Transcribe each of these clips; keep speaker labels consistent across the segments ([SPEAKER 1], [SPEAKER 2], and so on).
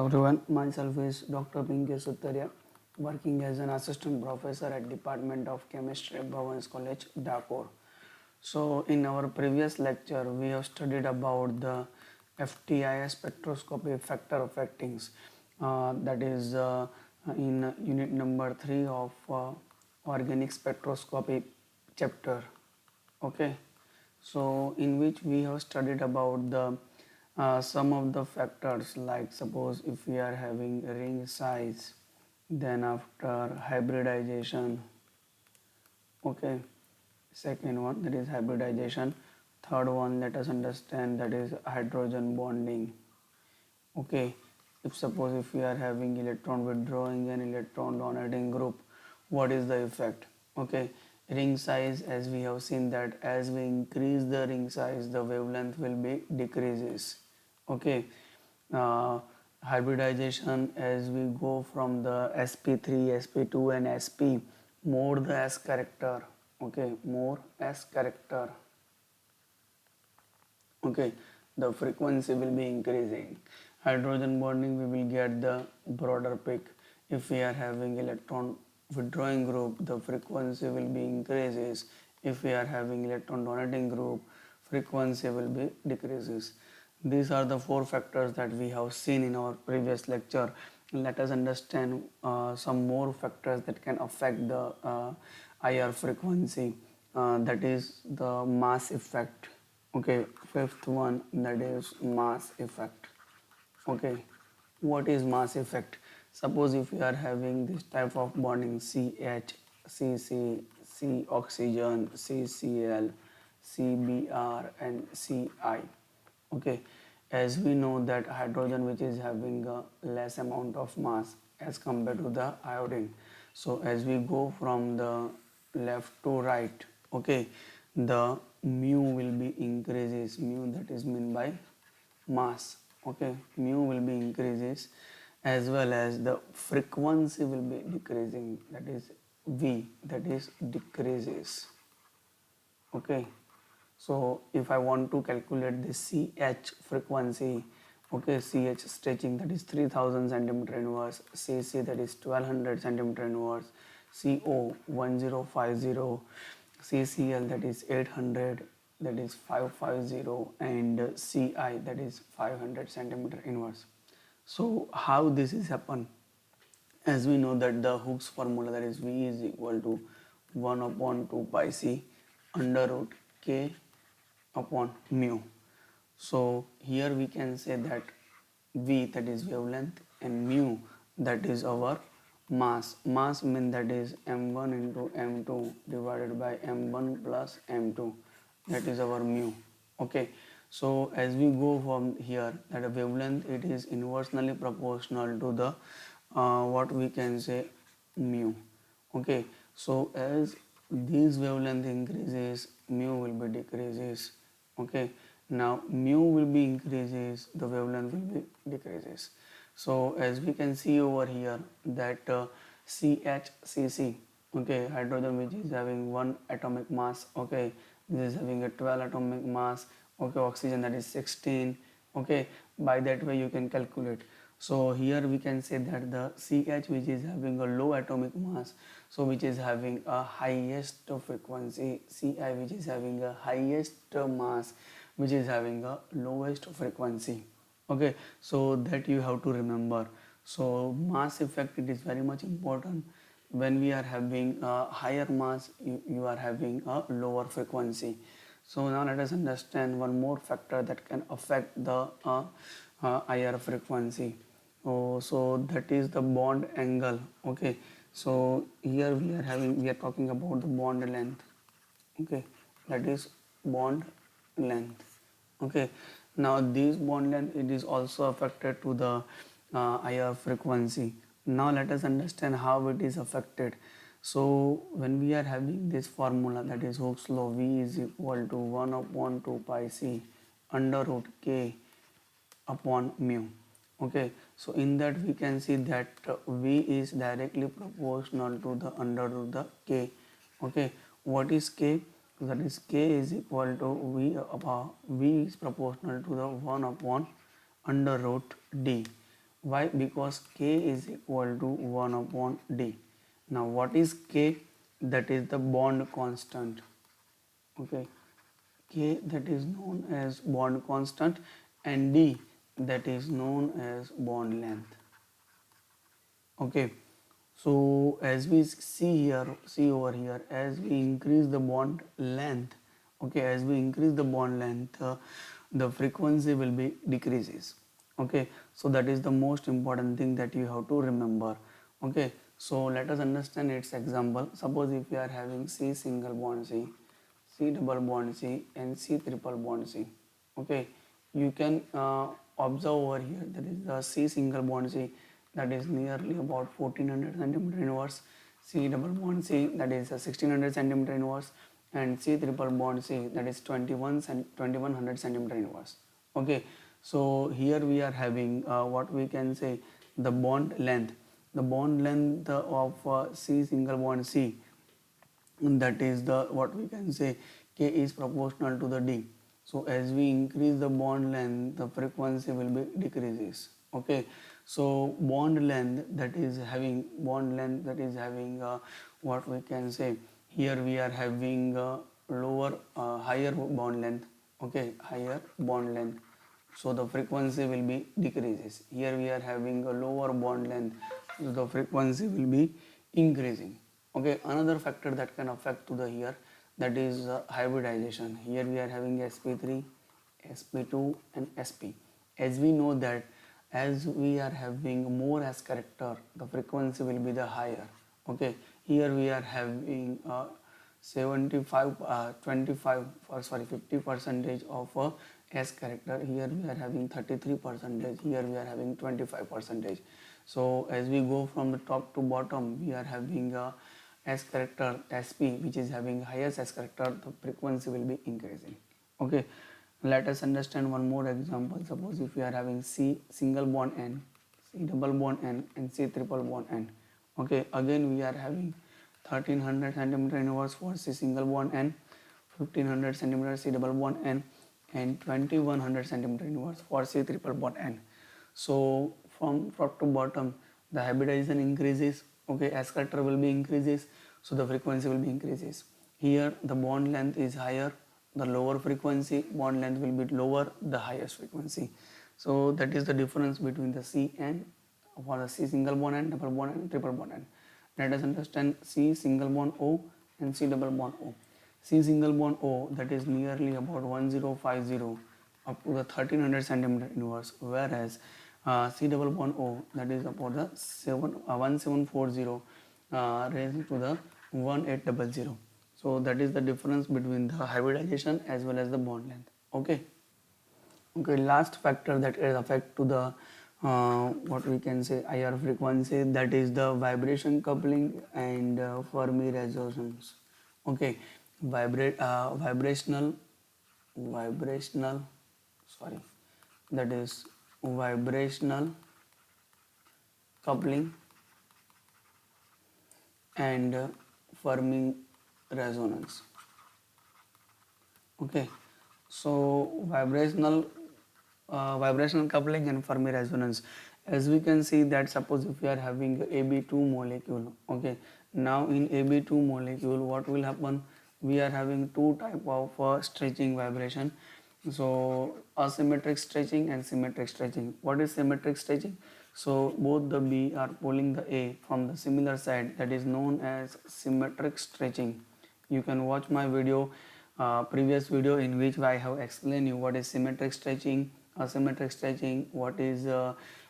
[SPEAKER 1] Everyone, myself is Dr. Pinky Suttaria, working as an assistant professor at Department of Chemistry, Bhavans College, Dakor. So, in our previous lecture, we have studied about the FTIS spectroscopy factor of actings. That is in unit number 3 of organic spectroscopy chapter. Okay, so in which we have studied about the some of the factors, like suppose if we are having ring size, then after hybridization. Okay, second one, that is hybridization. Third one, let us understand, that is hydrogen bonding. Okay, if suppose if we are having electron withdrawing and electron donating group, what is the effect? Okay, ring size, as we have seen that as we increase the ring size, the wavelength will be decreases. Okay, uh, hybridization, as we go from the sp3, sp2 and sp, more the s character. Okay, more s character. Okay, the frequency will be increasing. Hydrogen bonding, we will get the broader peak. If we are having electron withdrawing group, the frequency will be increases. If we are having electron donating group, frequency will be decreases. These are the four factors that we have seen in our previous lecture. Let us understand some more factors that can affect the IR frequency. That is the mass effect. Okay, fifth one, that is mass effect. Okay, what is mass effect? Suppose if you are having this type of bonding, CH, CC, C oxygen, CCl, CBr and CI. Okay, as we know that hydrogen, which is having a less amount of mass as compared to the iodine. So as we go from the left to right, okay, the mu will be increases. Mu, that is mean by mass. Okay, mu will be increases, as well as the frequency will be decreasing, that is V, that is decreases. Okay, so if I want to calculate the CH frequency, okay, CH stretching, that is 3000 centimeter inverse, CC, that is 1200 centimeter inverse, CO 1050, CCl, that is 800, that is 550, and CI, that is 500 centimeter inverse. So how this is happen? As we know that the Hooke's formula, that is V is equal to 1 upon 2 pi c under root k upon mu. So here we can say that V, that is wavelength, and mu, that is our mass. Mass means that is m1 into m2 divided by m1 plus m2, that is our mu. Okay, so as we go from here, that a wavelength, it is inversely proportional to the what we can say mu. Okay, so as this wavelength increases, mu will be decreases. Okay, now mu will be increases, the wavelength will be decreases. So as we can see over here that CHCC, okay, hydrogen, which is having 1 atomic mass, okay, this is having a 12 atomic mass, okay, oxygen, that is 16. Okay, by that way you can calculate. So here we can say that the CH, which is having a low atomic mass, so which is having a highest frequency, CI, which is having a highest mass, which is having a lowest frequency. Okay, so that you have to remember. So mass effect, it is very much important. When we are having a higher mass, you are having a lower frequency. So now let us understand one more factor that can affect the IR frequency. Oh, so that is the bond angle. Okay, so here we are talking about the bond length. Okay, that is bond length. Okay, now this bond length, it is also affected to the IR frequency. Now let us understand how it is affected. So when we are having this formula, that is Hooke's law, V is equal to 1 upon 2 pi c under root k upon mu. Okay, so in that we can see that V is directly proportional to the under root the k. Okay, what is k? That is k is equal to V upon V is proportional to the 1 upon under root d. Why? Because k is equal to 1 upon d. Now what is k? That is the bond constant. Okay, k that is known as bond constant, and d that is known as bond length. Okay, so as we see over here, as we increase the bond length, okay, as we increase the bond length, the frequency will be decreases. Okay, so that is the most important thing that you have to remember. Okay, so let us understand its example. Suppose if we are having C single bond C, C double bond C, and C triple bond C. Okay, you can observe over here, that is the C single bond C, that is nearly about 1400 centimeter inverse, C double bond C, that is 1600 centimeter inverse, and C triple bond C, that is 2100 centimeter inverse. Okay, so here we are having what we can say, the bond length. The bond length of C single bond C, that is the what we can say, k is proportional to the d. So as we increase the bond length, the frequency will be decreases. Okay, so bond length that is having what we can say, here we are having lower higher bond length. Okay, higher bond length, so the frequency will be decreases. Here we are having a lower bond length, so the frequency will be increasing. Okay, another factor that can affect to the here, that is hybridization. Here we are having sp3, sp2 and sp. As we know that as we are having more s character, the frequency will be the higher. Okay, here we are having 75 25 or sorry 50 percentage of s character. Here we are having 33 percentage, here we are having 25 percentage. So as we go from the top to bottom, we are having s character sp, which is having highest s character, the frequency will be increasing. Okay, let us understand one more example. Suppose if we are having C single bond N, C double bond N, and C triple bond N. Okay, again we are having 1300 centimeter inverse for C single bond N, 1500 centimeter C double bond N, and 2100 centimeter inverse for C triple bond N. So from top to bottom, the hybridization increases. Okay, s character will be increases, so the frequency will be increases. Here the bond length is higher, the lower frequency, bond length will be lower, the highest frequency. So that is the difference between the C and for the C single bond and double bond and triple bond and. Let us understand C single bond O and C double bond O. C single bond O, that is nearly about 1050 up to the 1300 centimeter inverse, whereas C double bond O, that is about the 1740 raised to the 1800. So that is the difference between the hybridization as well as the bond length. Okay. Okay, last factor that is affect to the what we can say IR frequency, that is the vibration coupling and Fermi resonance. Okay, vibrational sorry, that is vibrational coupling and Fermi resonance. Okay, so vibrational coupling and Fermi resonance. As we can see that suppose if we are having AB2 molecule. Okay, now in AB2 molecule what will happen, we are having two type of stretching vibration. So asymmetric stretching and symmetric stretching. What is symmetric stretching? So both the B are pulling the A from the similar side, that is known as symmetric stretching. You can watch my video, previous video, in which I have explained you what is symmetric stretching, asymmetric stretching, what is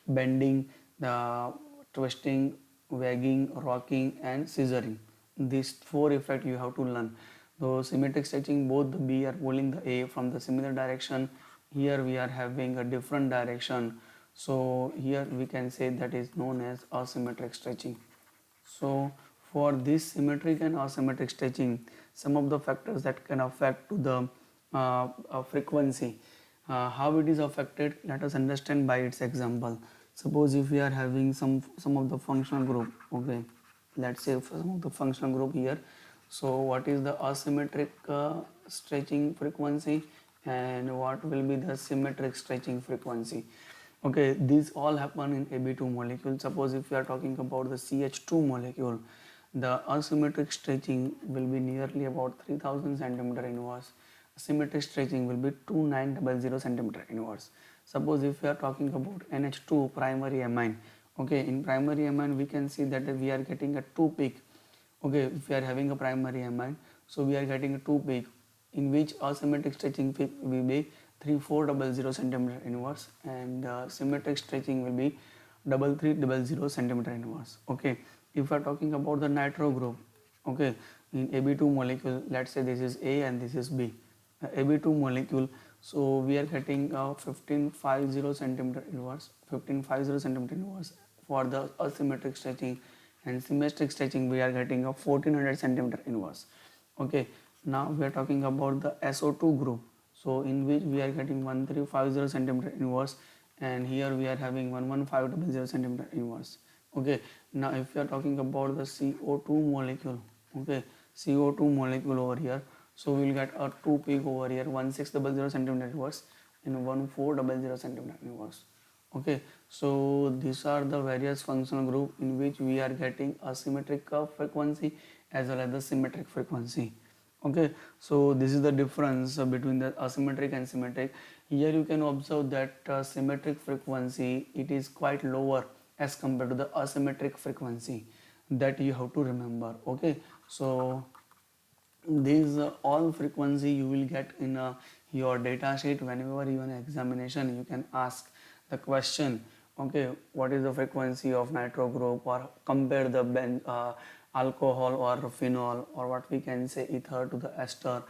[SPEAKER 1] bending, the twisting, wagging, rocking and scissoring. These four effects you have to learn. So symmetric stretching, both the B are pulling the A from the similar direction. Here we are having a different direction. So here we can say that is known as asymmetric stretching. So for this symmetric and asymmetric stretching, some of the factors that can affect to the frequency. How it is affected, let us understand by its example. Suppose if we are having some of the functional group. Okay, let's say some of the functional group here. So what is the asymmetric stretching frequency and what will be the symmetric stretching frequency? Okay, these all happen in Ab2 molecule. Suppose if we are talking about the CH2 molecule, the asymmetric stretching will be nearly about 3000 centimeter inverse. Symmetric stretching will be 2900 centimeter inverse. Suppose if we are talking about NH2 primary amine, okay, in primary amine we can see that we are getting a 2 peak. Okay, if we are having a primary amine, so we are getting a 2 peak in which asymmetric stretching peak will be 3400 centimeter inverse, and symmetric stretching will be 3300 centimeter inverse. Okay, if we are talking about the nitro group, okay, in Ab2 molecule, let's say this is A and this is B. Ab2 molecule, so we are getting 1550 centimeter inverse, 1550 centimeter inverse for the asymmetric stretching, and symmetric stretching we are getting a 1400 centimeter inverse. Okay, now we are talking about the SO2 group, so in which we are getting 1350 centimeter inverse, and here we are having 11500 centimeter inverse. Okay, now if we are talking about the CO2 molecule, okay, CO2 molecule over here, so we will get a 2 peak over here, 1600 centimeter inverse and 1400 centimeter inverse. Okay, so these are the various functional group in which we are getting asymmetric frequency as well as the symmetric frequency. Okay, so this is the difference between the asymmetric and symmetric. Here you can observe that symmetric frequency, it is quite lower as compared to the asymmetric frequency, that you have to remember. Okay, so these all frequency you will get in your data sheet. Whenever you an examination, you can ask the question, okay, what is the frequency of nitro group, or compare the alcohol or phenol, or what we can say ether to the ester.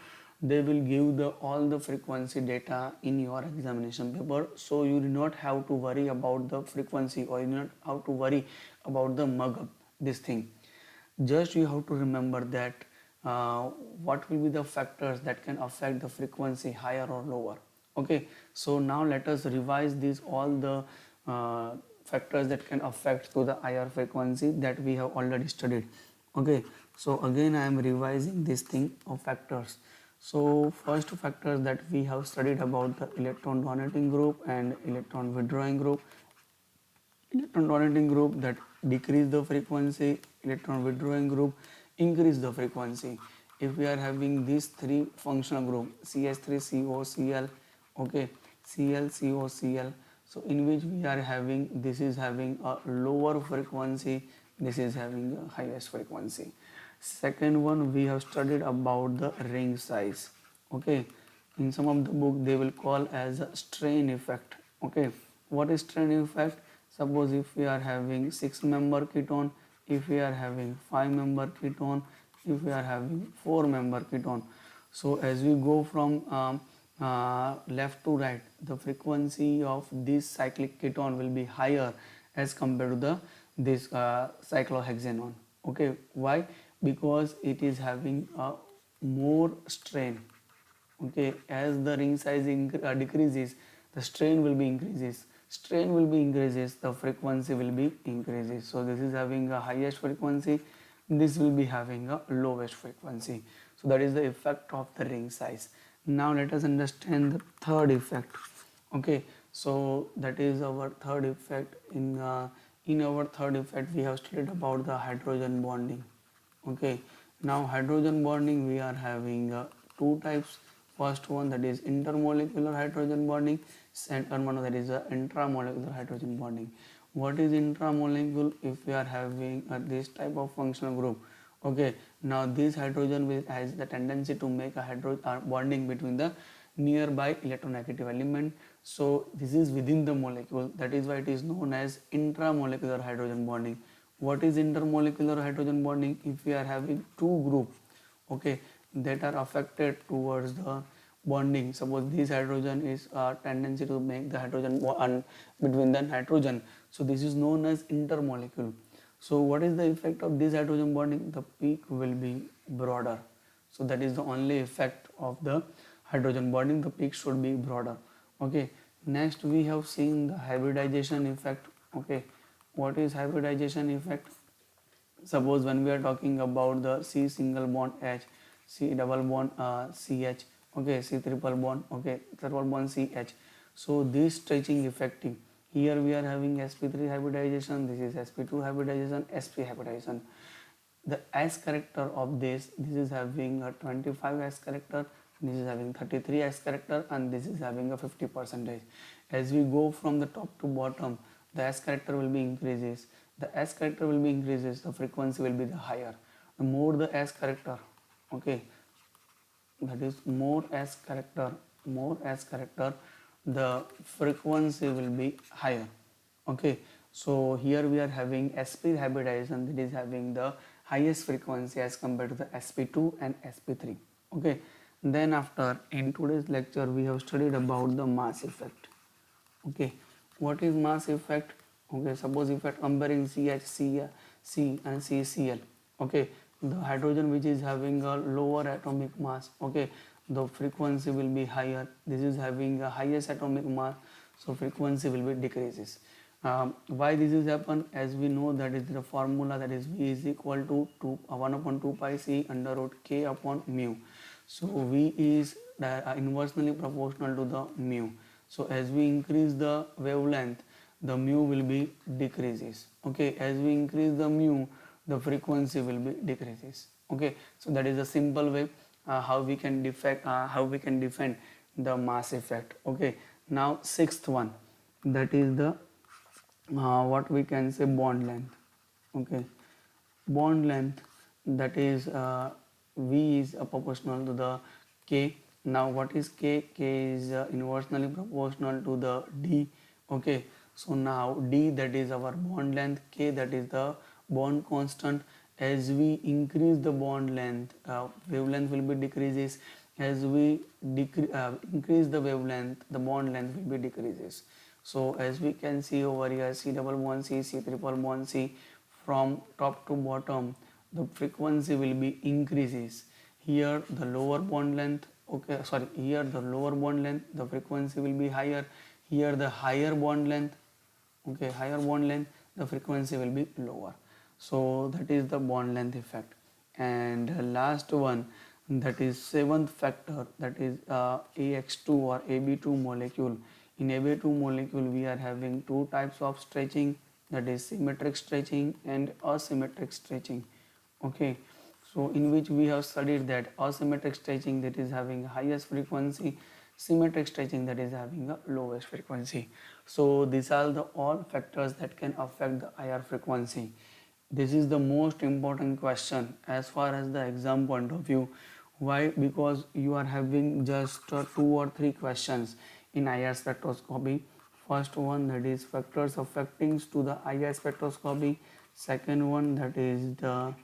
[SPEAKER 1] They will give the all the frequency data in your examination paper, so you do not have to worry about the frequency, or you do not have to worry about the mug up this thing. Just you have to remember that uh, what will be the factors that can affect the frequency higher or lower. Okay, so now let us revise these all the factors that can affect to the higher frequency that we have already studied. Okay, so again I am revising this thing of factors. So first factors that we have studied about the electron donating group and electron withdrawing group. Electron donating group that decrease the frequency, electron withdrawing group increase the frequency. If we are having these three functional group CH3COCl, okay, ClCOCl, so in which we are having, this is having a lower frequency, this is having a highest frequency. Second one, we have studied about the ring size. Okay, in some of the book they will call as a strain effect. Okay, what is strain effect? Suppose if we are having 6-member ketone, if we are having 5-member ketone, if we are having 4-member ketone, so as we go from left to right, the frequency of this cyclic ketone will be higher as compared to the this cyclohexanone. Okay, why? Because it is having a more strain. Okay, as the ring size decreases, the strain will be increases. Strain will be increases, the frequency will be increases. So this is having a highest frequency, this will be having a lowest frequency. So that is the effect of the ring size. Now let us understand the third effect. Okay, so that is our third effect. In our third effect we have studied about the hydrogen bonding. Okay, now hydrogen bonding we are having two types. First one, that is intermolecular hydrogen bonding, second one, that is intramolecular hydrogen bonding. What is intramolecule? If we are having this type of functional group, okay, now this hydrogen has the tendency to make a hydrogen bonding between the nearby electronegative element. So this is within the molecule, that is why it is known as intramolecular hydrogen bonding. What is intermolecular hydrogen bonding? If we are having two groups, okay, that are affected towards the bonding. Suppose this hydrogen is a tendency to make the hydrogen bond between the nitrogen, so this is known as intermolecule. So what is the effect of this hydrogen bonding? The peak will be broader. So that is the only effect of the hydrogen bonding, the peak should be broader. Okay, next we have seen the hybridization effect. Okay, what is hybridization effect? Suppose when we are talking about the C single bond H, C double bond CH, okay, C triple bond, okay, triple bond CH. So this stretching effect, Here we are having sp3 hybridization, this is sp2 hybridization, sp hybridization. The S character of this is having a 25 S character, this is having 33 S character, and this is having a 50%. As we go from the top to bottom, the S character will be increases. The S character will be increases, the frequency will be the higher. The more the S character, okay, that is more S character, the frequency will be higher. Okay, so here we are having sp hybridization, that is having the highest frequency as compared to the sp2 and sp3. Okay, then after, in today's lecture we have studied about the mass effect. Okay, what is mass effect? Okay, suppose if at comparing CH, C and CCl, okay, the hydrogen which is having a lower atomic mass, okay, the frequency will be higher. This is having a highest atomic mass, so frequency will be decreases. Why this is happen? As we know, that is the formula, that is V is equal to 1 upon 2 pi C under root K upon mu. So V is inversely proportional to the mu. So as we increase the wavelength, the mu will be decreases. Okay, as we increase the mu, the frequency will be decreases. Okay, so that is a simple way how we can defend the mass effect. Okay, now sixth one, that is the what we can say, bond length. Okay, bond length, that is V is proportional to the K. Now what is K? K is inversely proportional to the D. Okay, so now D, that is our bond length, K, that is the bond constant. As we increase the bond length, wavelength will be decreases. As we increase the wavelength, the bond length will be decreases. So as we can see over here, C double bond C, C triple bond C, from top to bottom, the frequency will be increases. Here the lower bond length, okay, sorry, here the lower bond length, the frequency will be higher. Here the higher bond length, okay, higher bond length, the frequency will be lower. So that is the bond length effect. And last one, that is seventh factor, that is AX2 or AB2 molecule. In AB2 molecule we are having two types of stretching, that is symmetric stretching and asymmetric stretching. Okay, so in which we have studied that asymmetric stretching, that is having highest frequency, symmetric stretching, that is having a lowest frequency. So these are the all factors that can affect the IR frequency. This is the most important question as far as the exam point of view. Why? Because you are having just 2 or 3 questions in IR spectroscopy. First one, that is factors affecting to the IR spectroscopy. Second one, that is the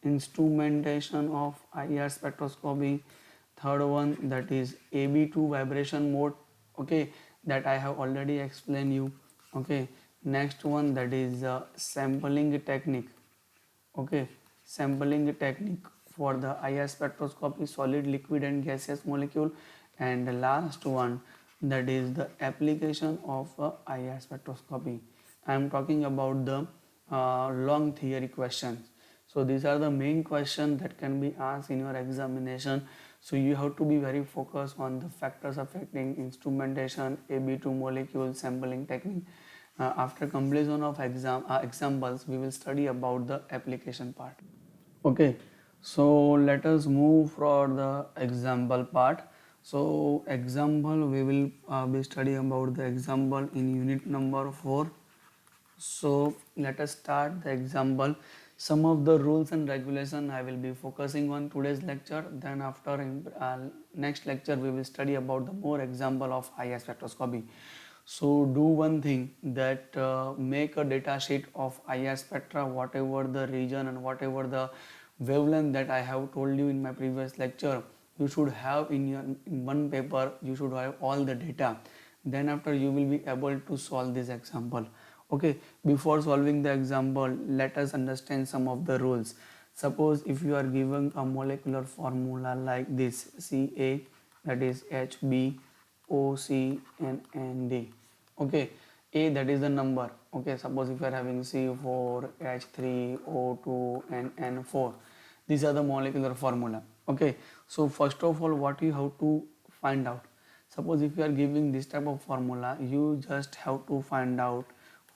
[SPEAKER 1] instrumentation of IR spectroscopy. Third one, that is AB2 vibration mode, okay, that I have already explained you. Okay, next one, that is sampling technique. Okay, sampling technique for the IR spectroscopy, solid, liquid and gaseous molecule. And the last one, that is the application of IR spectroscopy. I am talking about the long theory questions. So these are the main questions that can be asked in your examination. So you have to be very focused on the factors affecting instrumentation, AB2 molecule, sampling technique. After completion of examples, we will study about the application part. Okay, so let us move for the example part. So example, we will be studying about the example in unit number 4. So let us start the example. Some of the rules and regulation I will be focusing on today's lecture. Then after next lecture we will study about the more example of IR spectroscopy. So do one thing, that make a data sheet of IR spectra, whatever the region and whatever the wavelength that I have told you in my previous lecture. You should have in one paper, you should have all the data. Then after you will be able to solve this example. Okay, before solving the example, let us understand some of the rules. Suppose if you are given a molecular formula like this, Ca, that is Hb, OC and Nd. Okay, A, that is the number. Okay, suppose if you are having C4, H3, O2 and N4, these are the molecular formula. Okay, so first of all, what you have to find out, Suppose if you are giving this type of formula, you just have to find out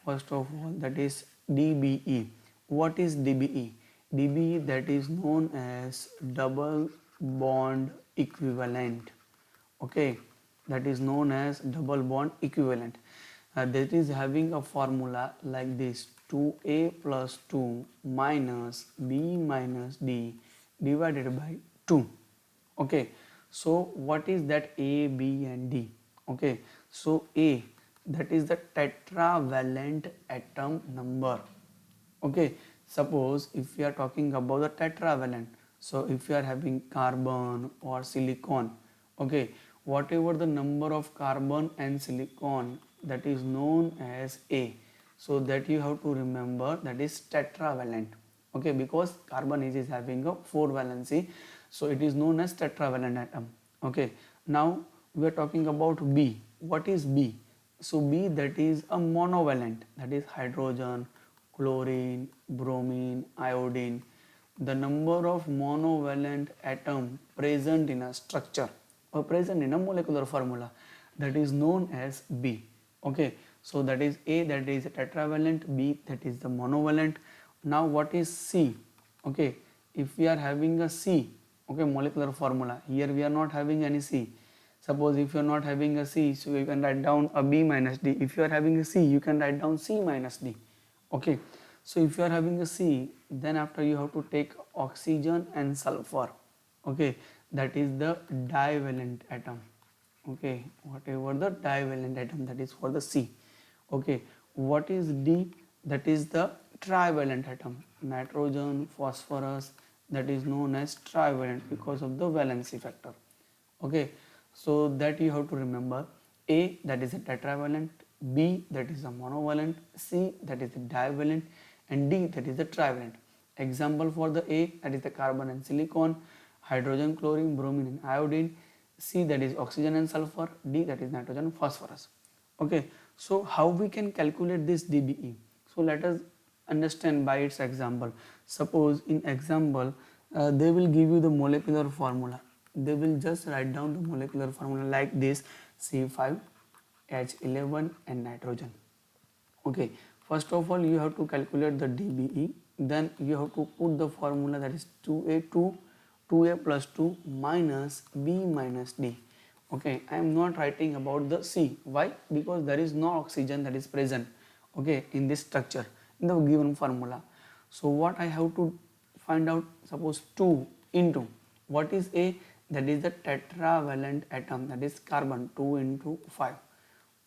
[SPEAKER 1] first of all that is DBE. What is DBE? DBE, that is known as double bond equivalent. Okay, that is known as double bond equivalent. That is having a formula like this: 2a plus 2 minus b minus d divided by 2. Okay, so what is that A, B and D? Okay, so A, that is the tetravalent atom number. Okay, suppose if we are talking about the tetravalent, so if you are having carbon or silicon, okay, whatever the number of carbon and silicon, that is known as A. So that you have to remember, that is tetravalent. Okay, because carbon is having a 4 valency, so it is known as tetravalent atom. Okay, now we are talking about B. What is B? So B, that is a monovalent, that is hydrogen, chlorine, bromine, iodine. The number of monovalent atom present in a structure or present in a molecular formula, that is known as B. Okay, so that is A, that is tetravalent, B, that is the monovalent. Now what is C? Okay, if we are having a C, okay, molecular formula, here we are not having any C. Suppose if you are not having a C, so you can write down a B minus D. If you are having a C, you can write down C minus D. Okay, so if you are having a C, then after you have to take oxygen and sulfur. Okay, that is the divalent atom. Okay, whatever the divalent atom, that is for the C. Okay, what is D? That is the trivalent atom, nitrogen, phosphorus, that is known as trivalent because of the valency factor. Okay, so that you have to remember. A, that is a tetravalent, B, that is a monovalent, C, that is the divalent, and D, that is the trivalent. Example for the A, that is the carbon and silicon, hydrogen, chlorine, bromine and iodine, C, that is oxygen and sulfur, D, that is nitrogen and phosphorus. Okay, so how we can calculate this DBE? So let us understand by its example. Suppose in example, they will give you the molecular formula. They will just write down the molecular formula like this: C5H11 and nitrogen. Okay, first of all you have to calculate the DBE, then you have to put the formula, that is 2a plus 2 minus b minus d. Okay, I am not writing about the C. Why? Because there is no oxygen that is present, okay, in this structure in the given formula. So what I have to find out, suppose 2 into what is A, that is the tetravalent atom, that is carbon, 2 into 5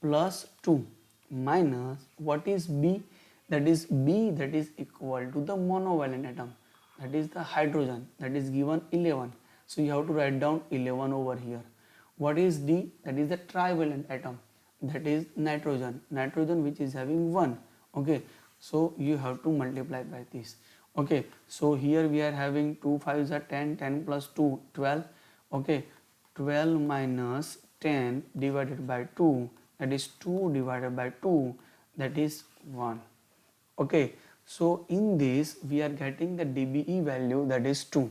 [SPEAKER 1] plus 2 minus what is B, that is B, that is equal to the monovalent atom, that is the hydrogen, that is given 11. So you have to write down 11 over here. What is D, that is the trivalent atom, that is nitrogen, which is having 1. Okay, so you have to multiply by this. Okay, so here we are having 2 5s are 10, 10 plus 2 12. Okay, 12 minus 10 divided by 2, that is 2 divided by 2, that is 1. Okay, so in this we are getting the DBE value, that is 2.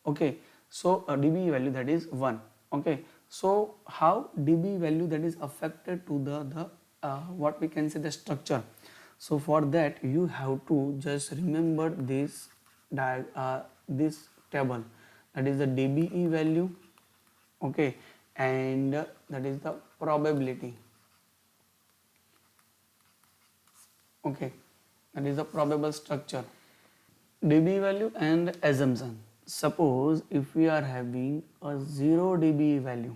[SPEAKER 1] Okay, so a DBE value, that is 1. Okay, so how DBE value that is affected to the what we can say the structure. So for that you have to just remember this this table, that is the DBE value. Okay, and that is the probability. Okay, that is the probable structure. DBE value and assumption. Suppose if we are having a 0 DBE value,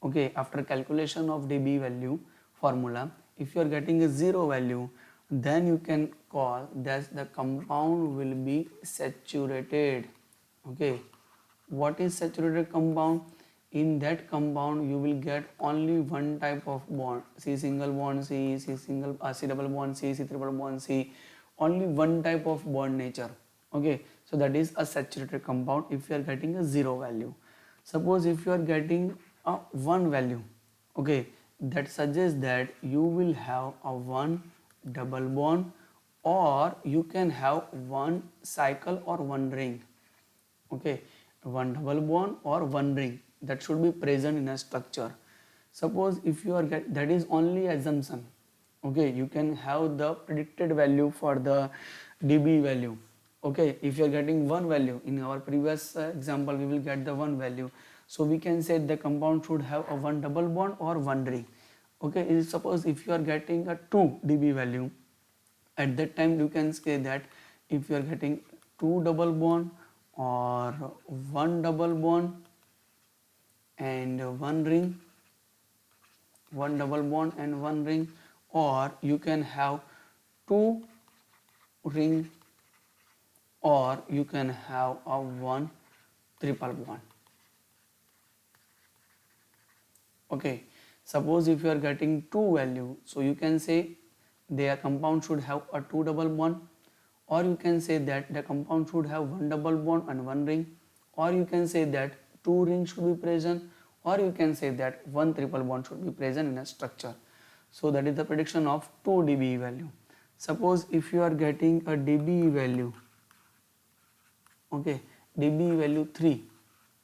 [SPEAKER 1] okay, after calculation of DBE value formula, if you are getting a 0 value, then you can call that the compound will be saturated. Okay, what is saturated compound? In that compound you will get only one type of bond, C single bond C, C double bond C, C triple bond C, only one type of bond nature. Okay, so that is a saturated compound if you are getting a 0 value. Suppose if you are getting a 1 value, okay, that suggests that you will have a 1 double bond, or you can have 1 cycle or 1 ring. Okay, 1 double bond or 1 ring, that should be present in a structure. Suppose if you are that is only assumption. Okay, you can have the predicted value for the dB value. Okay, if you are getting one value, in our previous example we will get the one value, so we can say the compound should have a one double bond or one ring. Okay, suppose if you are getting a 2 dB value, at that time you can say that if you are getting two double bond or one double bond and one ring, one double bond and one ring, or you can have two ring, or you can have a one triple bond. Okay, suppose if you are getting two value, so you can say their compound should have a two double bond, or you can say that the compound should have one double bond and one ring, or you can say that two rings should be present, or you can say that one triple bond should be present in a structure. So that is the prediction of 2 dB value. Suppose if you are getting a dB value, okay, dB value 3,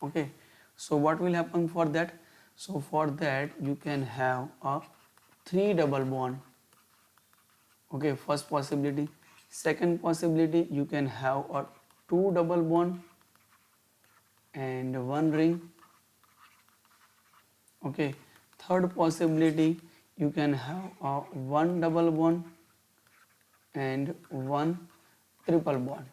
[SPEAKER 1] okay, so what will happen for that? So for that you can have a 3 double bond. Okay, first possibility. Second possibility, you can have a 2 double bond and one ring. Okay, third possibility, you can have a 1 double bond and one triple bond.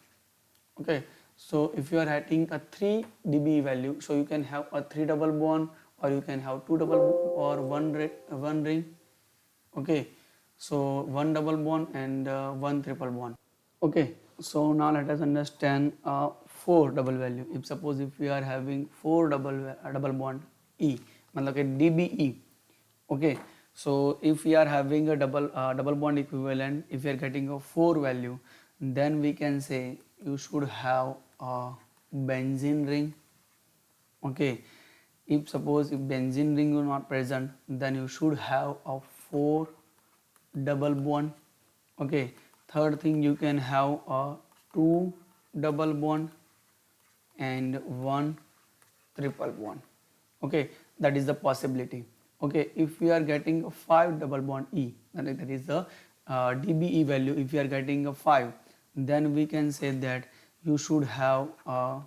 [SPEAKER 1] Okay, so if you are having a 3 dB value, so you can have a 3 double bond, or you can have 2 double or one ring. Okay, so one double bond and one triple bond. Okay, so now let us understand 4 double value. If suppose if we are having 4 double bond E, मतलब कि DBE. Okay, so if we are having a double bond equivalent, if we are getting a 4 value, then we can say you should have a benzene ring. Okay, if suppose if benzene ring is not present, then you should have a 4 double bond. Okay, third thing, you can have a 2 double bond and one triple bond. Okay, that is the possibility. Okay, if we are getting a 5 double bond E, that is the DBE value. If we are getting a 5, then we can say that you should have a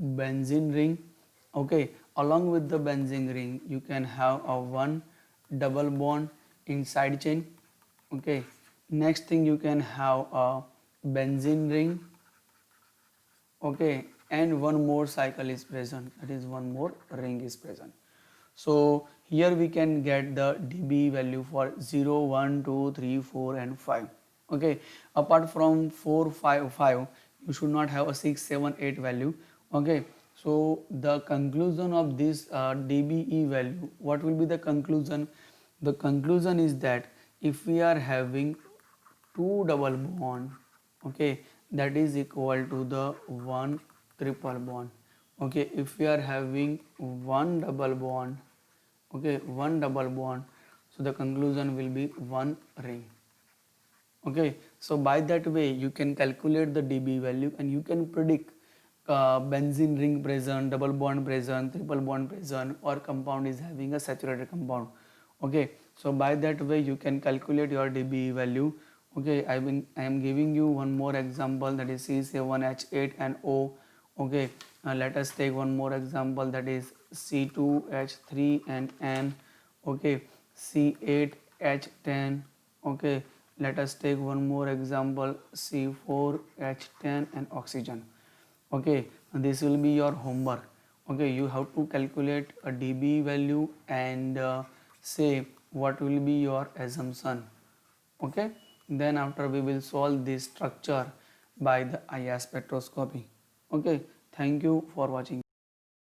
[SPEAKER 1] benzene ring. Okay, along with the benzene ring, you can have a one double bond in side chain. Okay, next thing, you can have a benzene ring. Okay, and one more cycle is present, that is one more ring is present. So here we can get the dB value for 0, 1, 2, 3, 4 and 5. Okay, apart from 4, 5, 5, you should not have a 6, 7, 8 value. Okay, so the conclusion of this dBE value, what will be the conclusion? The conclusion is that if we are having 2 double bond, okay, that is equal to the 1 triple bond. Okay, if we are having one double bond, okay, one double bond, so the conclusion will be one ring. Okay, so by that way you can calculate the dB value and you can predict benzene ring present, double bond present, triple bond present, or compound is having a saturated compound. Okay, so by that way you can calculate your dB value. Okay, I am giving you one more example, that is C7H8 and O. Okay, let us take one more example, that is C2H3 and N. Okay, C8H10. Okay, let us take one more example, C4H10 and oxygen. Okay, this will be your homework. Okay, you have to calculate a dB value and say what will be your assumption. Okay, then after we will solve this structure by the IR spectroscopy. Okay, thank you for watching.